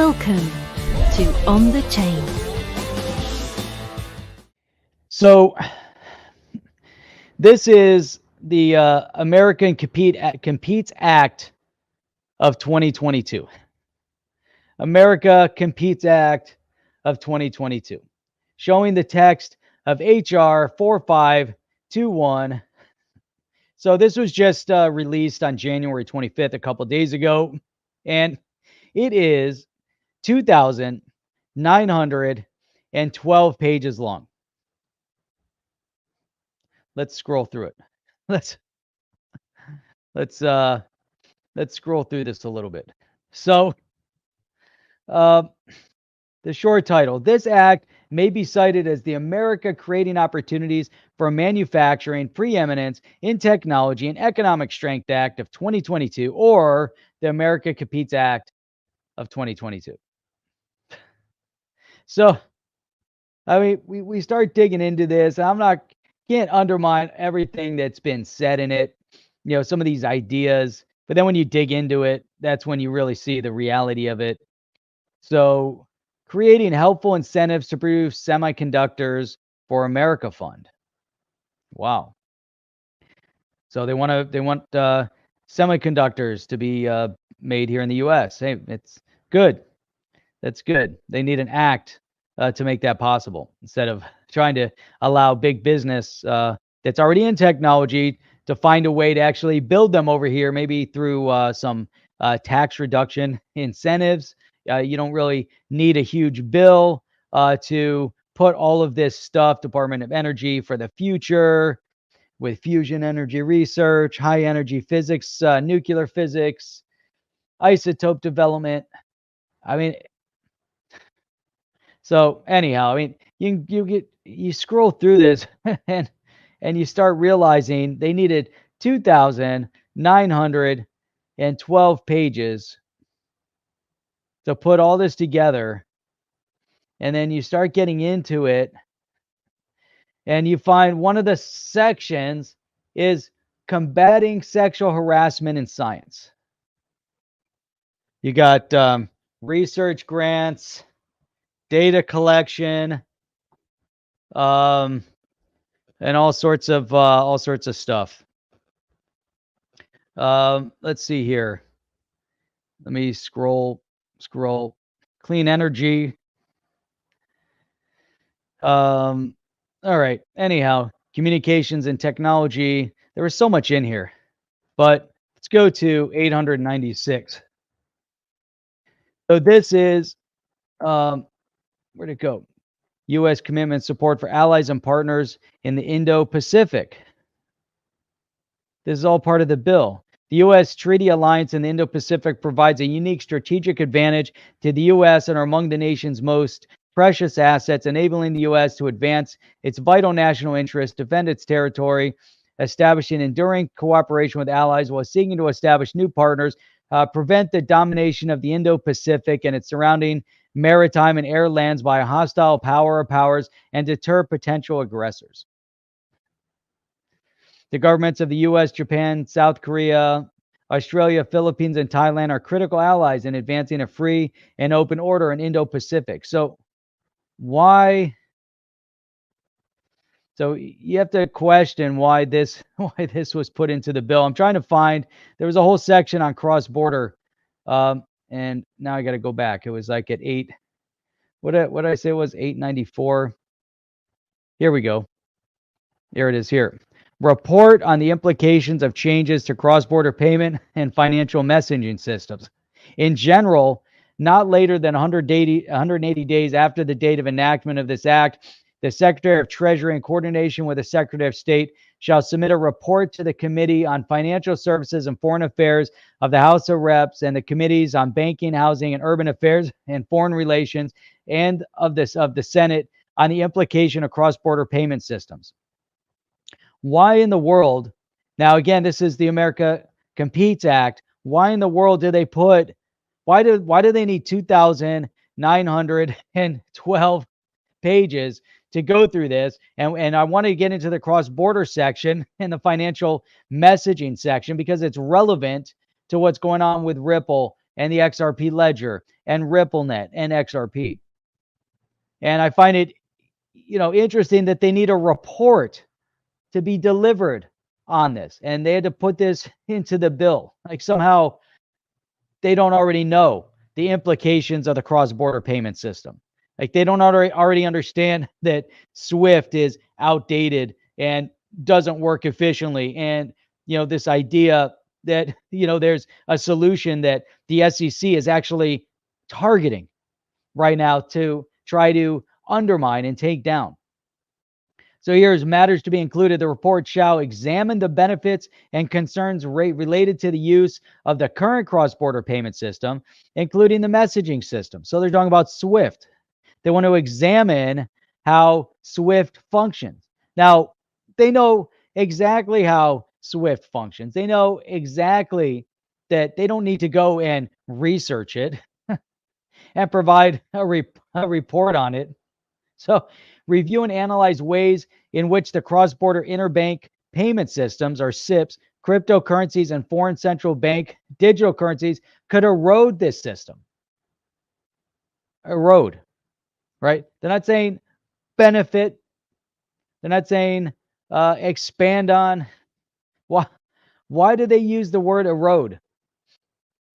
Welcome to On the Chain. So this is the American Competes Act of 2022. America Competes Act of 2022, showing the text of HR 4521. So this was just released on January 25th, a couple days ago, and it is 2,912 pages long. Let's scroll through it. Let's scroll through this a little bit. So, the short title: This act may be cited as the America Creating Opportunities for Manufacturing Preeminence in Technology and Economic Strength Act of 2022, or the America Competes Act of 2022. So, I mean, we start digging into this. Can't undermine everything that's been said in it, some of these ideas, but then when you dig into it, that's when you really see the reality of it. So, creating helpful incentives to produce semiconductors for America Fund. Wow. So they want semiconductors to be made here in the U.S. Hey, it's good. That's good. They need an act to make that possible, instead of trying to allow big business that's already in technology to find a way to actually build them over here, maybe through some tax reduction incentives. You don't really need a huge bill to put all of this stuff, Department of Energy for the future, with fusion energy research, high energy physics, nuclear physics, isotope development. I mean, so anyhow, I mean, you scroll through this and you start realizing they needed 2,912 pages to put all this together. And then you start getting into it, and you find one of the sections is combating sexual harassment in science. You got research grants, data collection, and all sorts of stuff. Let's see here. Let me scroll. Clean energy. All right. Anyhow, communications and technology. There was so much in here, but let's go to 896. So this is, where'd it go? U.S. commitment support for allies and partners in the Indo-Pacific. This is all part of the bill. The U.S. Treaty Alliance in the Indo-Pacific provides a unique strategic advantage to the U.S. and are among the nation's most precious assets, enabling the U.S. to advance its vital national interests, defend its territory, establishing enduring cooperation with allies while seeking to establish new partners, prevent the domination of the Indo-Pacific and its surrounding maritime and air lands by a hostile power or powers, and deter potential aggressors. The governments of the U.S., Japan, South Korea, Australia, Philippines, and Thailand are critical allies in advancing a free and open order in Indo-Pacific. So why? So you have to question why this was put into the bill. I'm trying to find. There was a whole section on cross-border, and now I got to go back. It was like at 8. What did I say it was? 894. Here we go. Here it is. Here. Report on the implications of changes to cross-border payment and financial messaging systems. In general, not later than 180 days after the date of enactment of this act, the Secretary of Treasury, in coordination with the Secretary of State, shall submit a report to the Committee on Financial Services and Foreign Affairs of the House of Reps and the Committees on Banking, Housing, and Urban Affairs and Foreign Relations and of the Senate on the implication of cross-border payment systems. Why in the world? Now, again, this is the America Competes Act. Why in the world do they put? Why do they need 2,912 pages to go through this? And I want to get into the cross-border section and the financial messaging section because it's relevant to what's going on with Ripple and the XRP ledger and RippleNet and XRP. And I find it, interesting that they need a report to be delivered on this, and they had to put this into the bill. Like somehow they don't already know the implications of the cross-border payment system. Like they don't already understand that SWIFT is outdated and doesn't work efficiently. And, this idea that, there's a solution that the SEC is actually targeting right now to try to undermine and take down. So here's matters to be included. The report shall examine the benefits and concerns related to the use of the current cross-border payment system, including the messaging system. So they're talking about SWIFT. They want to examine how SWIFT functions. Now, they know exactly how SWIFT functions. They know exactly that they don't need to go and research it and provide a report on it. So, review and analyze ways in which the cross-border interbank payment systems, or SIPs, cryptocurrencies, and foreign central bank digital currencies could erode this system. Erode, right? They're not saying benefit. They're not saying expand on. Why do they use the word erode?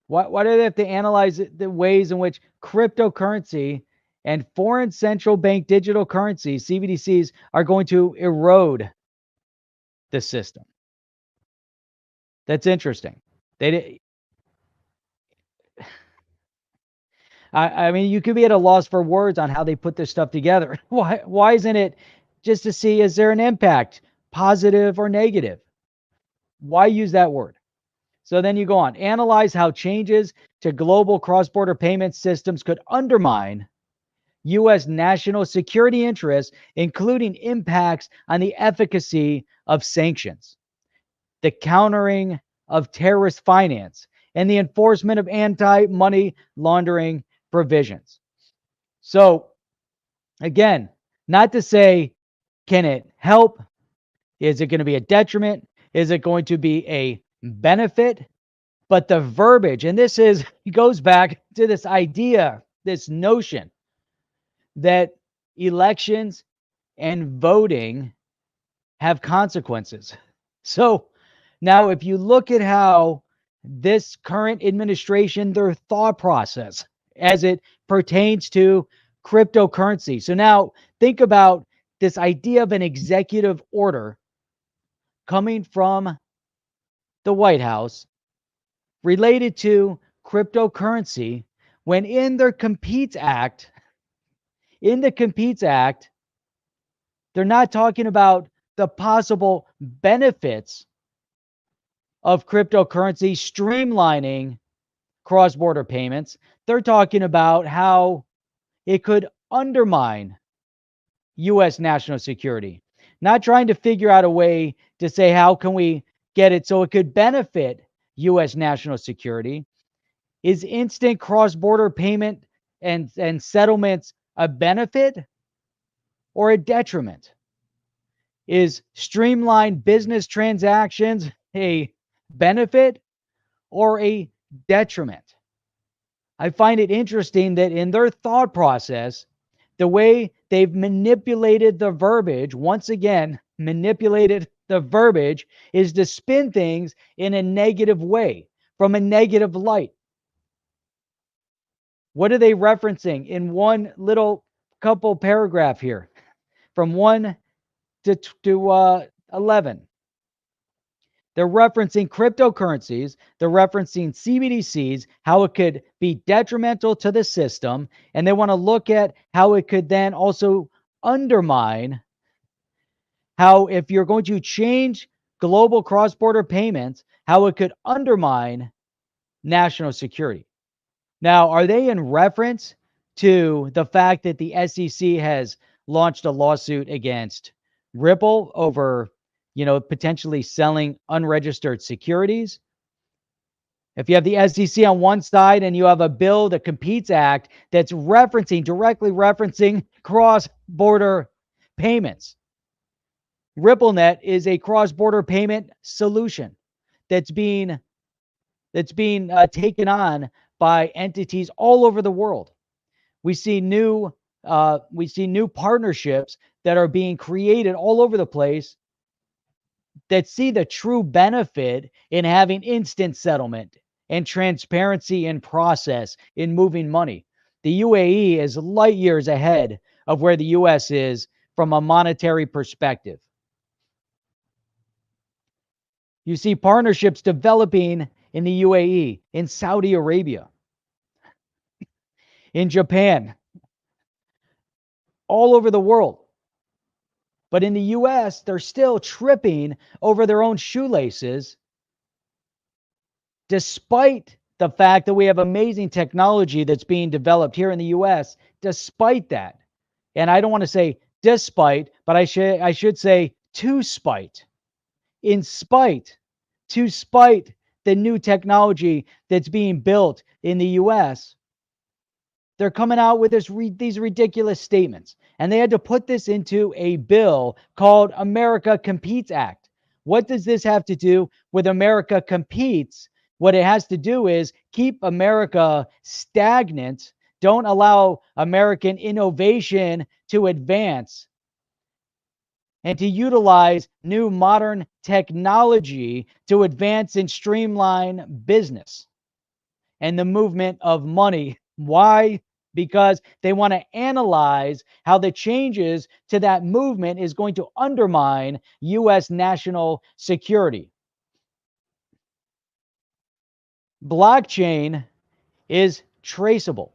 Why do they have to analyze the ways in which cryptocurrency and foreign central bank digital currencies, CBDCs, are going to erode the system? That's interesting. I mean, you could be at a loss for words on how they put this stuff together. Why isn't it just to see, is there an impact, positive or negative? Why use that word? So then you go on, analyze how changes to global cross-border payment systems could undermine U.S. national security interests, including impacts on the efficacy of sanctions, the countering of terrorist finance, and the enforcement of anti-money laundering provisions. So, again, not to say, can it help? Is it going to be a detriment? Is it going to be a benefit? But the verbiage, and this goes back to this idea, this notion that elections and voting have consequences. So now if you look at how this current administration, their thought process as it pertains to cryptocurrency. So now think about this idea of an executive order coming from the White House related to cryptocurrency, when in the Competes Act, they're not talking about the possible benefits of cryptocurrency streamlining cross-border payments. They're talking about how it could undermine U.S. national security. Not trying to figure out a way to say, how can we get it so it could benefit U.S. national security? Is instant cross-border payment and settlements a benefit or a detriment? Is streamlined business transactions a benefit or a detriment? I find it interesting that in their thought process, the way they've manipulated the verbiage, once again, manipulated the verbiage, is to spin things in a negative way, from a negative light. What are they referencing in one little couple paragraph here? From 1 to 11. They're referencing cryptocurrencies. They're referencing CBDCs, how it could be detrimental to the system. And they want to look at how it could then also undermine, how if you're going to change global cross-border payments, how it could undermine national security. Now, are they in reference to the fact that the SEC has launched a lawsuit against Ripple over, potentially selling unregistered securities? If you have the SEC on one side and you have a bill, the Competes Act, that's directly referencing cross-border payments. RippleNet is a cross-border payment solution that's being taken on by entities all over the world. We see new partnerships that are being created all over the place that see the true benefit in having instant settlement and transparency in process in moving money. The UAE is light years ahead of where the US is from a monetary perspective. You see partnerships developing in the UAE, in Saudi Arabia, in Japan, all over the world. But in the US, they're still tripping over their own shoelaces, despite the fact that we have amazing technology that's being developed here in the US, despite that. And I don't want to say despite, but I should say to spite. In spite, to spite the new technology that's being built in the US, they're coming out with these ridiculous statements. And they had to put this into a bill called America Competes Act. What does this have to do with America Competes? What it has to do is keep America stagnant, don't allow American innovation to advance, and to utilize new modern technology to advance and streamline business and the movement of money. Why? Because they want to analyze how the changes to that movement is going to undermine U.S. national security. Blockchain is traceable,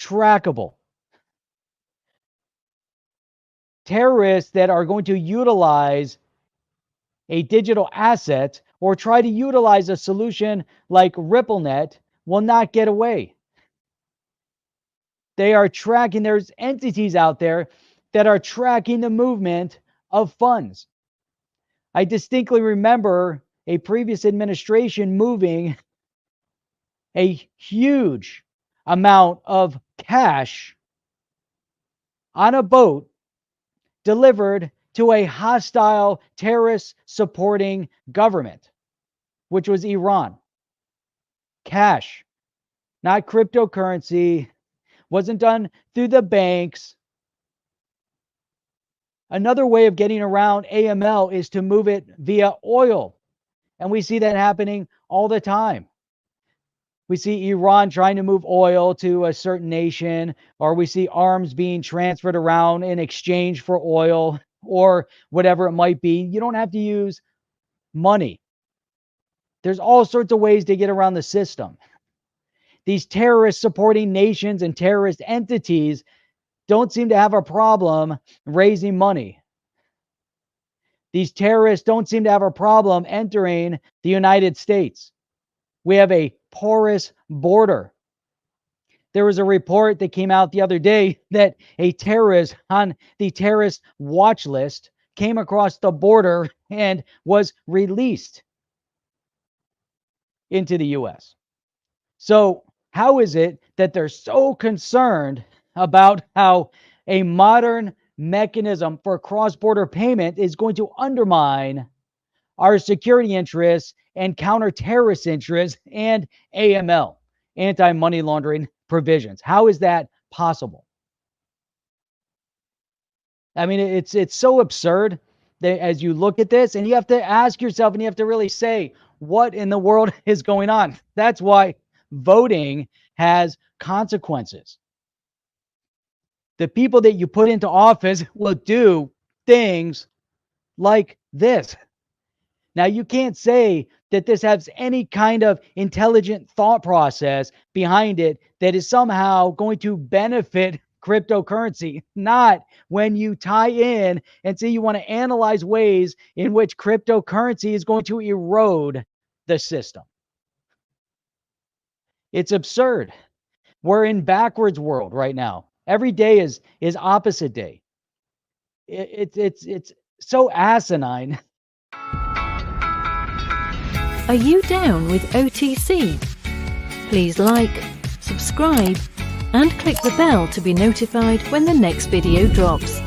trackable. Terrorists that are going to utilize a digital asset or try to utilize a solution like RippleNet will not get away. They are tracking, there's entities out there that are tracking the movement of funds. I distinctly remember a previous administration moving a huge amount of cash on a boat delivered to a hostile terrorist supporting government, which was Iran. Cash, not cryptocurrency, wasn't done through the banks. Another way of getting around AML is to move it via oil. And we see that happening all the time. We see Iran trying to move oil to a certain nation, or we see arms being transferred around in exchange for oil, or whatever it might be. You don't have to use money. There's all sorts of ways to get around the system. These terrorist supporting nations and terrorist entities don't seem to have a problem raising money. These terrorists don't seem to have a problem entering the United States. We have a porous border. There was a report that came out the other day that a terrorist on the terrorist watch list came across the border and was released into the US. So how is it that they're so concerned about how a modern mechanism for cross-border payment is going to undermine our security interests and counter-terrorist interests and AML, anti-money laundering provisions? How is that possible? I mean, it's so absurd that as you look at this, and you have to ask yourself, and you have to really say, what in the world is going on? That's why voting has consequences. The people that you put into office will do things like this. Now, you can't say that this has any kind of intelligent thought process behind it that is somehow going to benefit cryptocurrency. Not when you tie in and say you want to analyze ways in which cryptocurrency is going to erode the system. It's absurd. We're in backwards world right now. Every day is opposite day. It's so asinine. Are you down with OTC? Please like, subscribe, and click the bell to be notified when the next video drops.